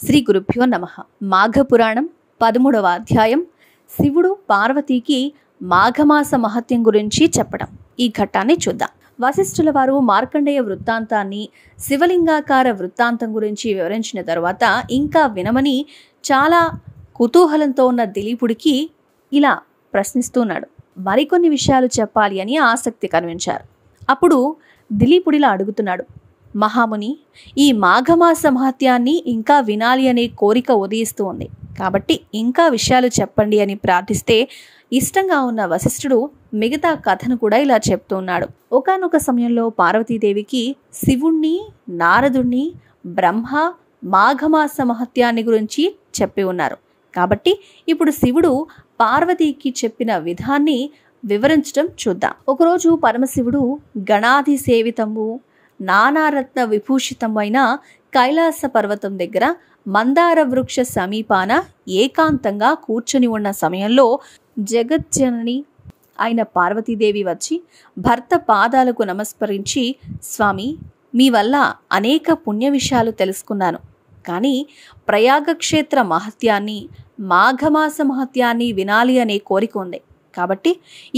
శ్రీ గురుభ్యో నమః. మాఘపురాణం 13వ అధ్యాయం. శివుడు పార్వతీకి మాఘమాస మహత్యం గురించి చెప్పడం. ఈ ఘట్టాన్ని చూద్దాం. వశిష్ఠుల వారు మార్కండేయ వృత్తాంతాన్ని, శివలింగాకార వృత్తాంతం గురించి వివరించిన తరువాత ఇంకా వినమని చాలా కుతూహలంతో ఉన్న దిలీపుడికి ఇలా ప్రశ్నిస్తున్నాడు. మరికొన్ని విషయాలు చెప్పాలి అని ఆసక్తి కనిపించారు. అప్పుడు దిలీపుడిలా అడుగుతున్నాడు, మహాముని, ఈ మాఘమాస మహత్యాన్ని ఇంకా వినాలి అనే కోరిక ఉదయిస్తూ ఉంది, కాబట్టి ఇంకా విషయాలు చెప్పండి అని ప్రార్థిస్తే ఇష్టంగా ఉన్న వశిష్ఠుడు మిగతా కథను కూడా ఇలా చెప్తూ ఉన్నాడు. ఒకానొక సమయంలో పార్వతీదేవికి శివుణ్ణి, నారదుణ్ణి, బ్రహ్మ మాఘమాస మహత్యాన్ని గురించి చెప్పి ఉన్నారు. కాబట్టి ఇప్పుడు శివుడు పార్వతీకి చెప్పిన విధాన్ని వివరించడం చూద్దాం. ఒకరోజు పరమశివుడు గణాధి సేవితము నానారత్న విభూషితమైన కైలాస పర్వతం దగ్గర మందార వృక్ష సమీపాన ఏకాంతంగా కూర్చొని ఉన్న సమయంలో జగజ్జనని అయిన పార్వతీదేవి వచ్చి భర్త పాదాలకు నమస్కరించి, స్వామి, మీ వల్ల అనేక పుణ్య విషయాలు తెలుసుకున్నాను, కానీ ప్రయాగక్షేత్ర మహత్యాన్ని, మాఘమాస మహత్యాన్ని వినాలి అనే కోరిక ఉంది, కాబట్టి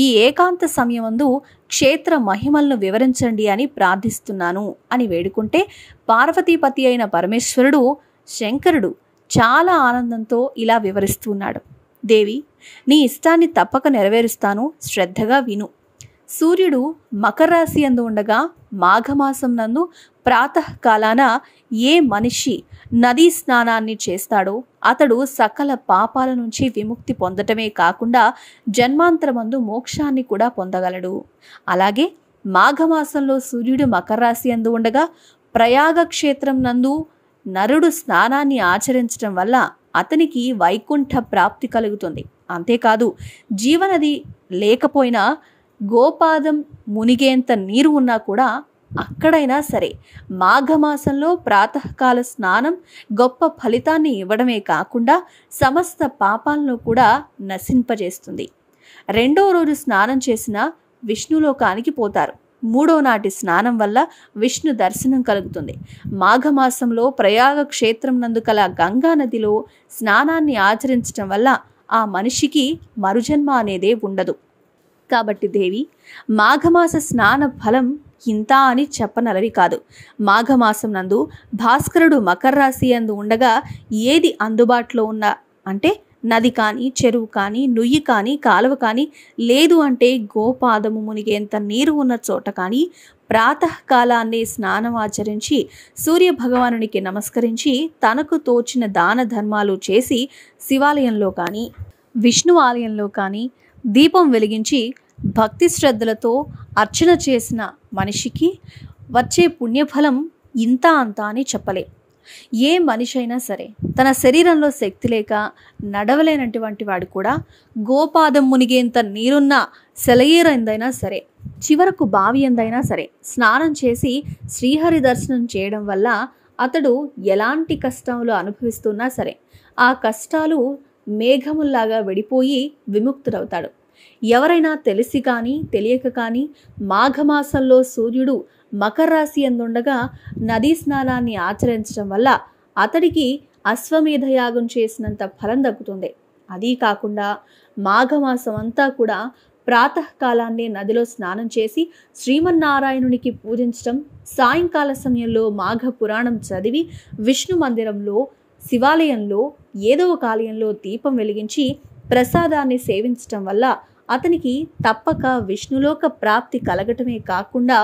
ఈ ఏకాంత సమయమందు క్షేత్ర మహిమలను వివరించండి అని ప్రార్థిస్తున్నాను అని వేడుకుంటే పార్వతీపతి అయిన పరమేశ్వరుడు శంకరుడు చాలా ఆనందంతో ఇలా వివరిస్తున్నాడు. దేవి, నీ ఇష్టాన్ని తప్పక నెరవేరుస్తాను, శ్రద్ధగా విను. సూర్యుడు మకర రాశి యందు ఉండగా మాఘమాసం నందు ప్రాతకాలాన ఏ మనిషి నదీ స్నానాన్ని చేస్తాడో అతడు సకల పాపాల నుంచి విముక్తి పొందటమే కాకుండా జన్మాంతరమందు మోక్షాన్ని కూడా పొందగలడు. అలాగే మాఘమాసంలో సూర్యుడు మకర రాశి యందు ఉండగా ప్రయాగ క్షేత్రం నందు నరుడు స్నానాన్ని ఆచరించడం వల్ల అతనికి వైకుంఠ ప్రాప్తి కలుగుతుంది. అంతేకాదు, జీవనది లేకపోయినా గోపాదం మునిగేంత నీరు ఉన్నా కూడా అక్కడైనా సరే మాఘమాసంలో ప్రాతకాల స్నానం గొప్ప ఫలితాన్ని ఇవ్వడమే కాకుండా సమస్త పాపాలను కూడా నశింపజేస్తుంది. రెండో రోజు స్నానం చేసిన విష్ణులోకానికి పోతారు. మూడో నాటి స్నానం వల్ల విష్ణు దర్శనం కలుగుతుంది. మాఘమాసంలో ప్రయాగ క్షేత్రం నందు కల గంగా నదిలో స్నానాన్ని ఆచరించడం వల్ల ఆ మనిషికి మరుజన్మ అనేదే ఉండదు. కాబట్టి దేవి, మాఘమాస స్నాన ఫలం ఇంత అని చెప్పనలవి కాదు. మాఘమాసం నందు భాస్కరుడు మకర రాశి యందు ఉండగా ఏది అందుబాటులో ఉన్నా, అంటే నది కానీ, చెరువు కానీ, నుయ్యి కానీ, కాలువ కానీ, లేదు అంటే గోపాదము మునిగేంత నీరు ఉన్న చోట కానీ ప్రాతకాలాన్నే స్నానం ఆచరించి సూర్య భగవానునికి నమస్కరించి తనకు తోచిన దాన ధర్మాలు చేసి శివాలయంలో కానీ, విష్ణు ఆలయంలో కానీ దీపం వెలిగించి భక్తి శ్రద్ధలతో అర్చన చేసిన మనిషికి వచ్చే పుణ్యఫలం ఇంత అంత అని చెప్పలే. ఏ మనిషి అయినా సరే తన శరీరంలో శక్తి లేక నడవలేనటువంటి వాడు కూడా గోపాదం మునిగేంత నీరున్న సెలయేరైందైనా సరే, చివరకు బావి ఎందైనా సరే స్నానం చేసి శ్రీహరి దర్శనం చేయడం వల్ల అతడు ఎలాంటి కష్టాలు అనుభవిస్తున్నా సరే ఆ కష్టాలు మేఘముల్లాగా విడిపోయి విముక్తుడవుతాడు. ఎవరైనా తెలిసి కానీ తెలియక కానీ మాఘమాసంలో సూర్యుడు మకర రాశి యందుండగా నదీ స్నానాన్ని ఆచరించడం వల్ల అతడికి అశ్వమేధ యాగం చేసినంత ఫలం దక్కుతుంది. అదీ కాకుండా మాఘమాసం అంతా కూడా ప్రాతకాలాన్ని నదిలో స్నానం చేసి శ్రీమన్నారాయణునికి పూజించడం, సాయంకాల సమయంలో మాఘ పురాణం చదివి విష్ణు మందిరంలో, శివాలయంలో ఏదో ఒక ఆలయంలో దీపం వెలిగించి ప్రసాదాన్ని సేవించటం వల్ల అతనికి తప్పక విష్ణులోక ప్రాప్తి కలగటమే కాకుండా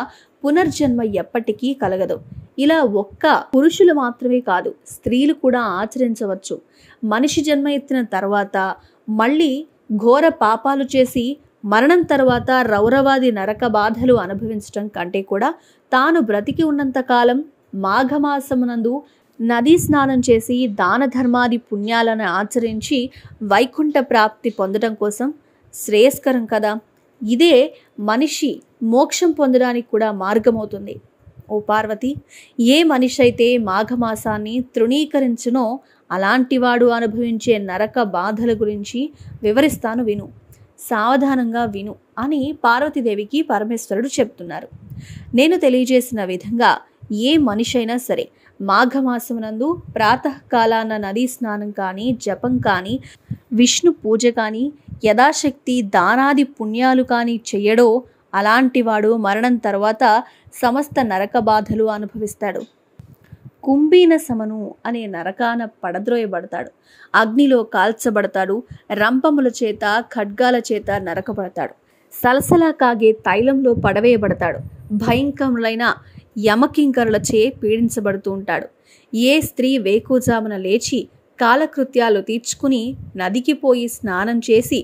పునర్జన్మ ఎప్పటికీ కలగదు. ఇలా ఒక్క పురుషులు మాత్రమే కాదు, స్త్రీలు కూడా ఆచరించవచ్చు. మనిషి జన్మ ఎత్తిన తర్వాత మళ్ళీ ఘోర పాపాలు చేసి మరణం తర్వాత రౌరవాది నరక బాధలు అనుభవించటం కంటే కూడా తాను బ్రతికి ఉన్నంతకాలం మాఘమాసమునందు నదీ స్నానం చేసి దాన ధర్మాది పుణ్యాలను ఆచరించి వైకుంఠ ప్రాప్తి పొందడం కోసం శ్రేయస్కరం కదా. ఇదే మనిషి మోక్షం పొందడానికి కూడా మార్గమవుతుంది. ఓ పార్వతి, ఏ మనిషి అయితే మాఘమాసాన్ని తృణీకరించునో అలాంటివాడు అనుభవించే నరక బాధల గురించి వివరిస్తాను, విను, సావధానంగా విను అని పార్వతీదేవికి పరమేశ్వరుడు చెప్తున్నారు. నేను తెలియజేసిన విధంగా ఏ మనిషి అయినా సరే మాఘమాసమునందు ప్రాతకాలాన నదీ స్నానం కానీ, జపం కానీ, విష్ణు పూజ కానీ, యథాశక్తి దానాది పుణ్యాలు కానీ చెయ్యడో అలాంటివాడు మరణం తర్వాత సమస్త నరక బాధలు అనుభవిస్తాడు. కుంభీన సమను అనే నరకాన పడద్రోయబడతాడు, అగ్నిలో కాల్చబడతాడు, రంపముల చేత ఖడ్గాల చేత నరకబడతాడు, సలసలా కాగే తైలంలో పడవేయబడతాడు, భయంకరులైన యమకింకరులచే పీడించబడుతూ ఉంటాడు. ఏ స్త్రీ వేకుజామున లేచి కాలకృత్యాలు తీర్చుకుని నదికి పోయి స్నానం చేసి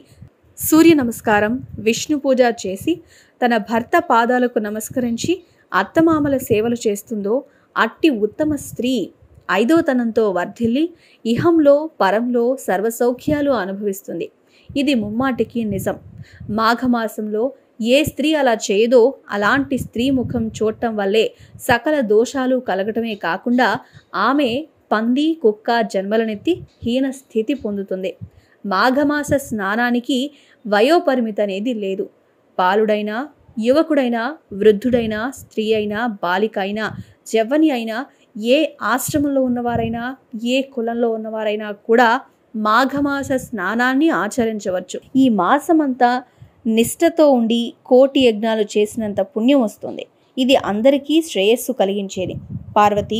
సూర్య నమస్కారం, విష్ణు పూజ చేసి తన భర్త పాదాలకు నమస్కరించి అత్తమామల సేవలు చేస్తుందో అట్టి ఉత్తమ స్త్రీ ఐదోతనంతో వర్ధిల్లి ఇహంలో పరంలో సర్వసౌఖ్యాలు అనుభవిస్తుంది. ఇది ముమ్మాటికి నిజం. మాఘమాసంలో ఏ స్త్రీ అలా చేయదో అలాంటి స్త్రీ ముఖం చూడటం వల్లే సకల దోషాలు కలగటమే కాకుండా ఆమె పంది కుక్క జన్మలనెత్తి హీన స్థితి పొందుతుంది. మాఘమాస స్నానానికి వయోపరిమితి అనేది లేదు. బాలుడైనా, యువకుడైనా, వృద్ధుడైనా, స్త్రీ అయినా, బాలిక అయినా, జవ్వని అయినా, ఏ ఆశ్రమంలో ఉన్నవారైనా, ఏ కులంలో ఉన్నవారైనా కూడా మాఘమాస స్నానాన్ని ఆచరించవచ్చు. ఈ మాసమంతా నిష్ఠతో ఉండి కోటి యజ్ఞాలు చేసినంత పుణ్యం వస్తుంది. ఇది అందరికీ శ్రేయస్సు కలిగించేది. పార్వతి,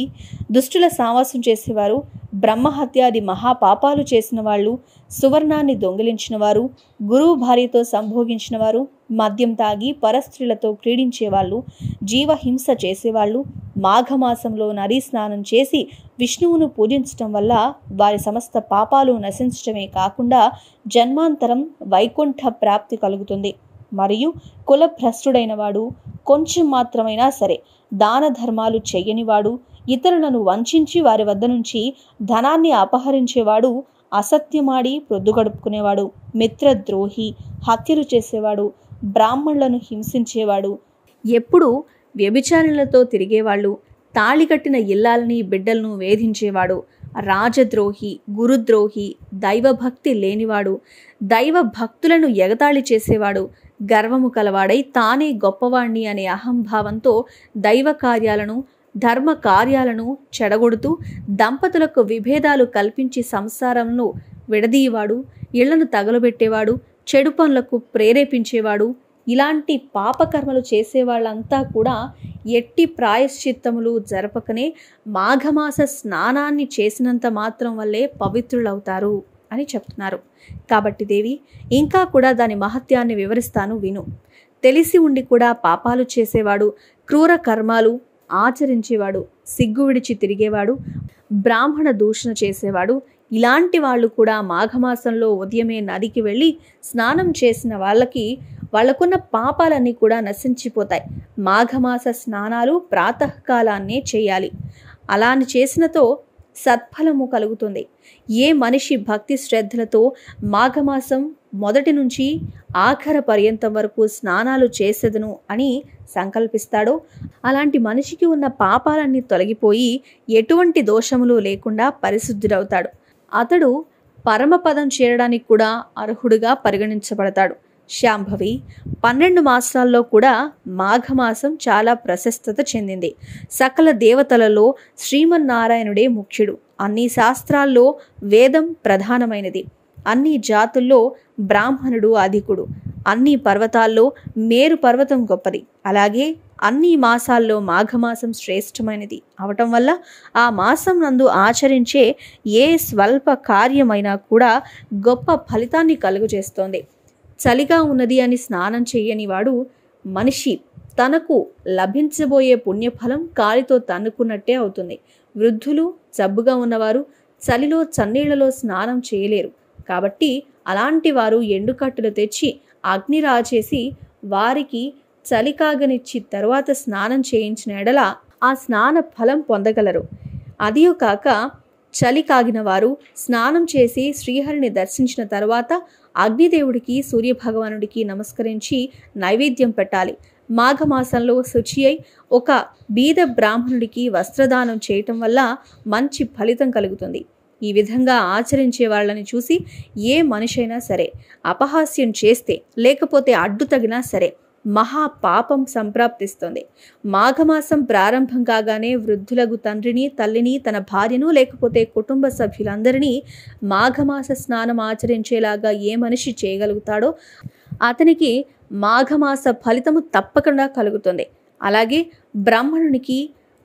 దుష్టుల సావాసం చేసేవారు, బ్రహ్మహత్యాది మహాపాపాలు చేసిన వాళ్ళు, సువర్ణాన్ని దొంగిలించిన వారు, గురువు భార్యతో సంభోగించిన వారు, మద్యం తాగి పరస్త్రీలతో క్రీడించేవాళ్ళు, జీవహింస చేసేవాళ్ళు మాఘమాసంలో నదీ స్నానం చేసి విష్ణువును పూజించటం వల్ల వారి సమస్త పాపాలు నశించటమే కాకుండా జన్మాంతరం వైకుంఠ ప్రాప్తి కలుగుతుంది. మరియు కులభ్రష్టుడైన వాడు, కొంచెం మాత్రమైనా సరే దాన ధర్మాలు చెయ్యనివాడు, ఇతరులను వంచించి వారి వద్ద నుంచి ధనాన్ని అపహరించేవాడు, అసత్యమాడి ప్రొద్దుగడుపుకునేవాడు, మిత్రద్రోహి, హత్యలు చేసేవాడు, బ్రాహ్మణులను హింసించేవాడు, ఎప్పుడు వ్యభిచారులతో తిరిగేవాళ్ళు, తాళికట్టిన ఇల్లాలని బిడ్డలను వేధించేవాడు, రాజద్రోహి, గురుద్రోహి, దైవభక్తి లేనివాడు, దైవ భక్తులను ఎగతాళి చేసేవాడు, గర్వము కలవాడై తానే గొప్పవాణ్ణి అనే అహంభావంతో దైవ కార్యాలను, ధర్మ కార్యాలను చెడగొడుతూ దంపతులకు విభేదాలు కల్పించి సంసారంలో విడదీయవాడు, ఇళ్లను తగలబెట్టేవాడు, చెడు పనులకు ప్రేరేపించేవాడు, ఇలాంటి పాపకర్మలు చేసేవాళ్ళంతా కూడా ఎట్టి ప్రాయశ్చిత్తములు జరపకనే మాఘమాస స్నానాన్ని చేసినంత మాత్రం వల్లే పవిత్రులవుతారు అని చెప్తున్నారు. కాబట్టి దేవి, ఇంకా కూడా దాని మహత్యాన్ని వివరిస్తాను విను. తెలిసి ఉండి కూడా పాపాలు చేసేవాడు, క్రూర కర్మాలు ఆచరించేవాడు, సిగ్గు విడిచి తిరిగేవాడు, బ్రాహ్మణ దూషణ చేసేవాడు, ఇలాంటి వాళ్ళు కూడా మాఘమాసంలో ఉదయమే నదికి వెళ్ళి స్నానం చేసిన వాళ్ళకున్న పాపాలన్నీ కూడా నశించిపోతాయి. మాఘమాస స్నానాలు ప్రాతకాలాన్నే చేయాలి. అలాని చేసినతో సత్ఫలము కలుగుతుంది. ఏ మనిషి భక్తి శ్రద్ధలతో మాఘమాసం మొదటి నుంచి ఆఖర పర్యంతం వరకు స్నానాలు చేసేదను అని సంకల్పిస్తాడో అలాంటి మనిషికి ఉన్న పాపాలన్నీ తొలగిపోయి ఎటువంటి దోషములు లేకుండా పరిశుద్ధుడవుతాడు. అతడు పరమపదం చేరడానికి కూడా అర్హుడుగా పరిగణించబడతాడు. శాంభవి, 12 మాసాల్లో కూడా మాఘమాసం చాలా ప్రశస్తత చెందింది. సకల దేవతలలో శ్రీమన్నారాయణుడే ముఖ్యుడు. అన్ని శాస్త్రాల్లో వేదం ప్రధానమైనది. అన్ని జాతుల్లో బ్రాహ్మణుడు అధికుడు. అన్ని పర్వతాల్లో మేరు పర్వతం గొప్పది. అలాగే అన్ని మాసాల్లో మాఘమాసం శ్రేష్టమైనది అవటం వల్ల ఆ మాసం నందు ఆచరించే ఏ స్వల్ప కార్యమైనా కూడా గొప్ప ఫలితాన్ని కలుగజేస్తోంది. చలిగా ఉన్నది అని స్నానం చెయ్యని వాడు మనిషి తనకు లభించబోయే పుణ్యఫలం కాలితో తన్నుకున్నట్టే అవుతుంది. వృద్ధులు, జబ్బుగా ఉన్నవారు చలిలో చన్నీళ్లలో స్నానం చేయలేరు. కాబట్టి అలాంటి వారు ఎండుకట్టెలు తెచ్చి అగ్ని రాచేసి వారికి చలి కాగనిచ్చి తరువాత స్నానం చేయించిన ఎడల ఆ స్నాన ఫలం పొందగలరు. అదియో కాక చలి కాగిన వారు స్నానం చేసి శ్రీహరిని దర్శించిన తరువాత అగ్నిదేవుడికి, సూర్యభగవానుడికి నమస్కరించి నైవేద్యం పెట్టాలి. మాఘమాసంలో శుచి అయి ఒక బీద బ్రాహ్మణుడికి వస్త్రదానం చేయటం వల్ల మంచి ఫలితం కలుగుతుంది. ఈ విధంగా ఆచరించే వాళ్ళని చూసి ఏ మనిషైనా సరే అపహాస్యం చేస్తే లేకపోతే అడ్డు తగినా సరే మహాపాపం సంప్రాప్తిస్తుంది. మాఘమాసం ప్రారంభం కాగానే వృద్ధులకు తండ్రిని, తల్లిని, తన భార్యను లేకపోతే కుటుంబ సభ్యులందరినీ మాఘమాస స్నానం ఆచరించేలాగా ఏ మనిషి చేయగలుగుతాడో అతనికి మాఘమాస ఫలితము తప్పకుండా కలుగుతుంది. అలాగే బ్రాహ్మణునికి,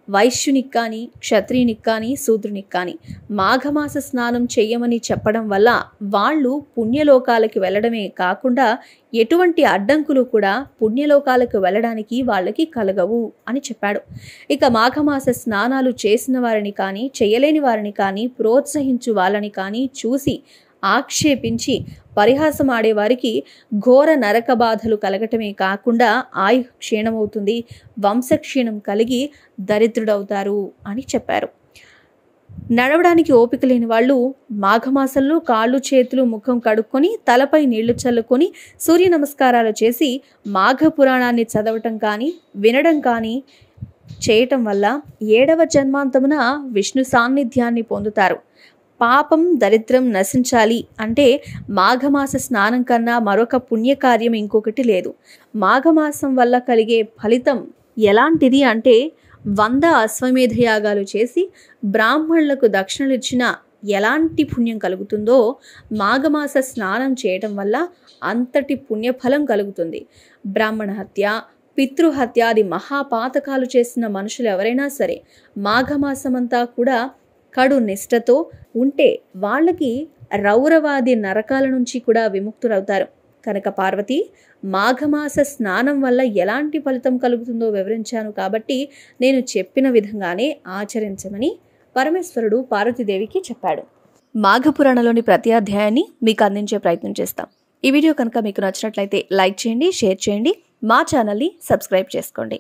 వైశ్యునికి కానీ, క్షత్రియునికి కానీ, శూద్రునికి కానీ మాఘమాస స్నానం చెయ్యమని చెప్పడం వల్ల వాళ్ళు పుణ్యలోకాలకి వెళ్ళడమే కాకుండా ఎటువంటి అడ్డంకులు కూడా పుణ్యలోకాలకు వెళ్ళడానికి వాళ్ళకి కలగవు అని చెప్పాడు. ఇక మాఘమాస స్నానాలు చేసిన వారిని కానీ, చేయలేని వారిని కానీ, ప్రోత్సహించు వాళ్ళని కానీ చూసి ఆక్షేపించి పరిహాసం ఆడేవారికి ఘోర నరక బాధలు కలగటమే కాకుండా ఆయు క్షీణమవుతుంది, వంశక్షీణం కలిగి దరిద్రుడవుతారు అని చెప్పారు. నడవడానికి ఓపిక లేని వాళ్ళు మాఘమాసంలో కాళ్ళు, చేతులు, ముఖం కడుక్కొని తలపై నీళ్లు చల్లుకొని సూర్య నమస్కారాలు చేసి మాఘ పురాణాన్ని చదవటం కానీ, వినడం కానీ చేయటం వల్ల 7వ జన్మాంతమున విష్ణు సాన్నిధ్యాన్ని పొందుతారు. పాపం, దరిద్రం నశించాలి అంటే మాఘమాస స్నానం కన్నా మరొక పుణ్యకార్యం ఇంకొకటి లేదు. మాఘమాసం వల్ల కలిగే ఫలితం ఎలాంటిది అంటే 100 అశ్వమేధ యాగాలు చేసి బ్రాహ్మణులకు దక్షిణలు ఇచ్చిన ఎలాంటి పుణ్యం కలుగుతుందో మాఘమాస స్నానం చేయటం వల్ల అంతటి పుణ్యఫలం కలుగుతుంది. బ్రాహ్మణ హత్య, పితృహత్యాది మహాపాతకాలు చేసిన మనుషులు ఎవరైనా సరే మాఘమాసమంతా కూడా కడు నిష్ఠతో ఉంటే వాళ్ళకి రౌరవాది నరకాల నుంచి కూడా విముక్తులవుతారు. కనుక పార్వతి, మాఘమాస స్నానం వల్ల ఎలాంటి ఫలితం కలుగుతుందో వివరించాను కాబట్టి నేను చెప్పిన విధంగానే ఆచరించమని పరమేశ్వరుడు పార్వతీదేవికి చెప్పాడు. మాఘపురాణంలోని ప్రతి అధ్యాయాన్ని మీకు అందించే ప్రయత్నం చేస్తాం. ఈ వీడియో కనుక మీకు నచ్చినట్లయితే లైక్ చేయండి, షేర్ చేయండి, మా ఛానల్ని సబ్స్క్రైబ్ చేసుకోండి.